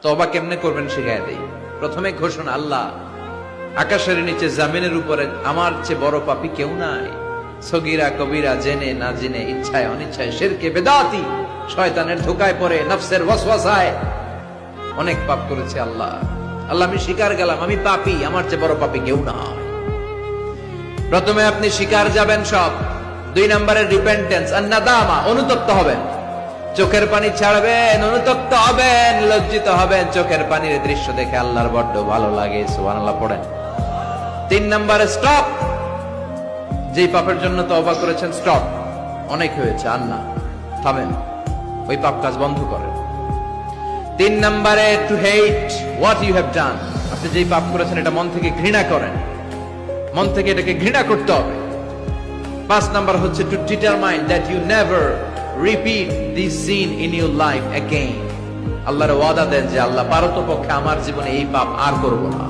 তওবা কেমনে করবেন শিখায় দেই। প্রথমে ঘোষণা, আল্লাহ আকাশের নিচে জামিনের উপরে আমার চেয়ে বড় পাপী কেউ নাই। সগীরা কবিরা, জেনে না জেনে, ইচ্ছায় অনিচ্ছায়, শিরকে বেদাতি, শয়তানের ধোকায় পড়ে, নফসের ওয়াসওয়াসায় অনেক পাপ করেছে। আল্লাহ আল্লাহ আমি স্বীকার গেলাম আমি পাপী, আমার চেয়ে বড় পাপী কেউ না। প্রথমে আপনি স্বীকার যাবেন সব। 2 নম্বরে রিপেন্টেন্স আর নাদামা, অনুতপ্ত হবেন, চোখের পানি ছাড়বেন, অনুতপ্ত হবেন, লজ্জিত হবেন। চোখের পানির দৃশ্য দেখে আল্লাহর বড্ড ভালো লাগে, সুবহানাল্লাহ পড়েন। 3 নম্বরে স্টপ, যেই পাপের জন্য তওবা করেছেন স্টপ, অনেক হয়েছে, আর না, থামেন, ওই পাপ কাজ বন্ধ করেন। 3 নম্বরে to hate what you have done, আপনি যেই পাপ করেছেন এটা মন থেকে ঘৃণা করেন, মন থেকে এটাকে ঘৃণা করতে হবে। 5 নাম্বার হচ্ছে to determine that you never repeat this sin in your life again. আল্লাহর ওয়াদা দেন যে আল্লাহ পারতপক্ষে আমার জীবনে এই পাপ আর করব না।